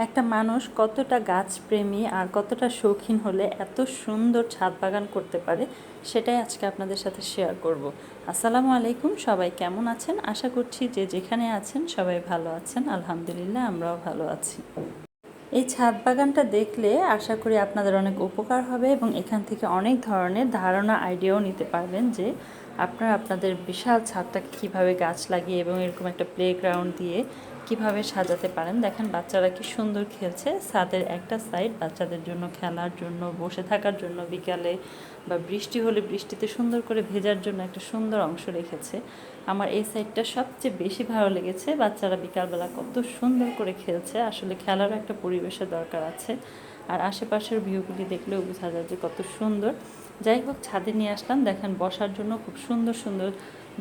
একটা মানুষ কতটা গাছপ্রেমী আর কতটা শৌখিন হলে এত সুন্দর ছাদ বাগান করতে পারে সেটাই আজকে আপনাদের সাথে শেয়ার করব। আসসালামু আলাইকুম, সবাই কেমন আছেন? আশা করছি যে যেখানে আছেন সবাই ভালো আছেন। আলহামদুলিল্লাহ, আমরাও ভালো আছি। এই ছাদ বাগানটা দেখলে আশা করি আপনাদের অনেক উপকার হবে এবং এখান থেকে অনেক ধরনের ধারণা আইডিয়াও নিতে পারবেন যে আপনারা আপনাদের বিশাল ছাদটাকে কীভাবে গাছ লাগিয়ে এবং এরকম একটা প্লেগ্রাউন্ড দিয়ে কিভাবে সাজাতে পারেন। দেখেন বাচ্চারা কি সুন্দর খেলছে। ছাদের একটা সাইড বাচ্চাদের জন্য খেলার জন্য, বসে থাকার জন্য, বিকালে বা বৃষ্টি হলে বৃষ্টিতে সুন্দর করে ভেজার জন্য একটা সুন্দর অংশ রেখেছে। আমার এই সাইডটা সবচেয়ে বেশি ভালো লেগেছে। বাচ্চারা বিকালবেলা কত সুন্দর করে খেলছে। আসলে খেলারও একটা পরিবেশের দরকার আছে, আর আশেপাশের ভিউগুলি দেখলেও বোঝা যায় যে কত সুন্দর। যাই হোক, ছাদে নিয়ে আসলাম। দেখেন বসার জন্য খুব সুন্দর সুন্দর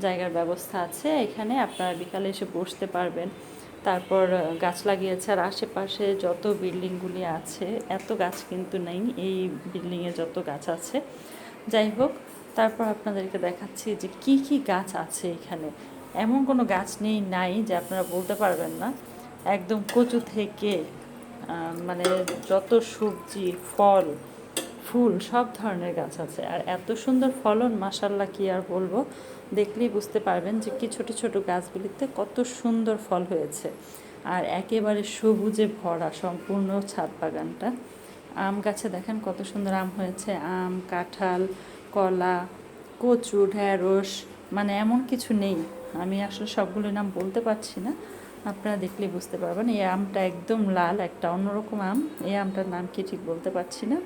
জায়গার ব্যবস্থা আছে। এখানে আপনারা বিকালে এসে বসতে পারবেন। তারপর গাছ লাগিয়েছে, আর আশেপাশে যত বিল্ডিংগুলি আছে, এত গাছ কিন্তু নেই এই বিল্ডিংয়ে যত গাছ আছে। যাই হোক, তারপর আপনাদেরকে দেখাচ্ছি যে কি কি গাছ আছে এখানে। এমন কোনো গাছ নাই যে আপনারা বলতে পারবেন না। একদম কচু থেকে মানে যত সবজি, ফল, ফুল, সব ধরনের গাছ আছে। আর এত সুন্দর ফলন, মাশাআল্লাহ, কি আর বলবো। দেখলেই বুঝতে পারবেন যে কি ছোট ছোট গাছগুলিতে কত সুন্দর ফল হয়েছে। আর একেবারে সবুজে ভরা সম্পূর্ণ ছাদ বাগানটা। আম গাছে দেখেন কত সুন্দর আম হয়েছে। আম, কাঁঠাল, কলা, কচু, ঢ্যাঁড়স, মানে এমন কিছু নেই। আমি আসলে সবগুলোর নাম বলতে পারছি না, আপনারা দেখলেই বুঝতে পারবেন। এই আমটা একদম লাল, একটা অন্যরকম আম। এই আমটার নাম কি ঠিক বলতে পারছি না।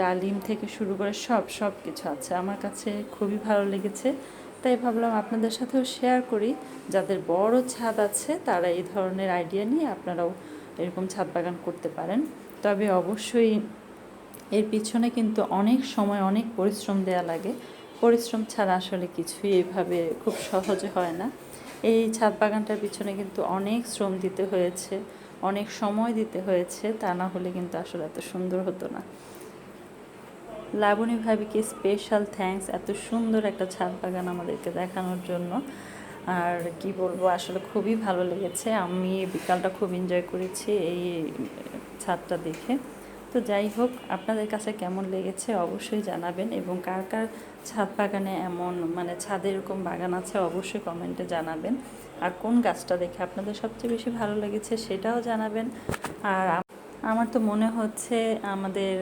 ডালিম থেকে শুরু করে সব কিছু আছে। আমার কাছে খুবই ভালো লেগেছে, তাই ভাবলাম আপনাদের সাথেও শেয়ার করি। যাদের বড় ছাদ আছে তারা এই ধরনের আইডিয়া নিয়ে আপনারাও এরকম ছাদ বাগান করতে পারেন। তবে অবশ্যই এর পিছনে কিন্তু অনেক সময়, অনেক পরিশ্রম দেওয়া লাগে। পরিশ্রম ছাড়া আসলে কিছুই এইভাবে খুব সহজে হয় না। এই ছাদ বাগানটার পিছনে কিন্তু অনেক শ্রম দিতে হয়েছে, অনেক সময় দিতে হয়েছে। তা না হলে কিন্তু আসলে এত সুন্দর হতো না। লাবণী ভাবিকে স্পেশাল থ্যাঙ্কস এত সুন্দর একটা ছাদ বাগান আমাদেরকে দেখানোর জন্য। আর কি বলবো, আসলে খুবই ভালো লেগেছে। আমি বিকালটা খুব এনজয় করেছি এই ছাদটা দেখে। তো যাই হোক, আপনাদের কাছে কেমন লেগেছে অবশ্যই জানাবেন, এবং কার কার ছাদ বাগানে এমন মানে ছাদে এরকম বাগান আছে অবশ্যই কমেন্টে জানাবেন। আর কোন গাছটা দেখে আপনাদের সবচেয়ে বেশি ভালো লেগেছে সেটাও জানাবেন। আর আমার তো মনে হচ্ছে আমাদের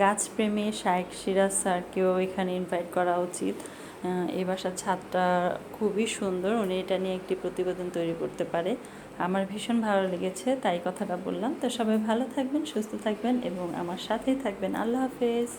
গাছপ্রেমী শাইখ সিরাজ স্যারকেও এখানে ইনভাইট করা উচিত। এই বাসার ছাদটা খুবই সুন্দর, উনি এটা নিয়ে একটি প্রতিবেদন তৈরি করতে পারে। আমার ভীষণ ভালো লেগেছে, তাই কথাটা বললাম। তো সবাই ভালো থাকবেন, সুস্থ থাকবেন এবং আমার সাথেই থাকবেন। আল্লাহ হাফেজ।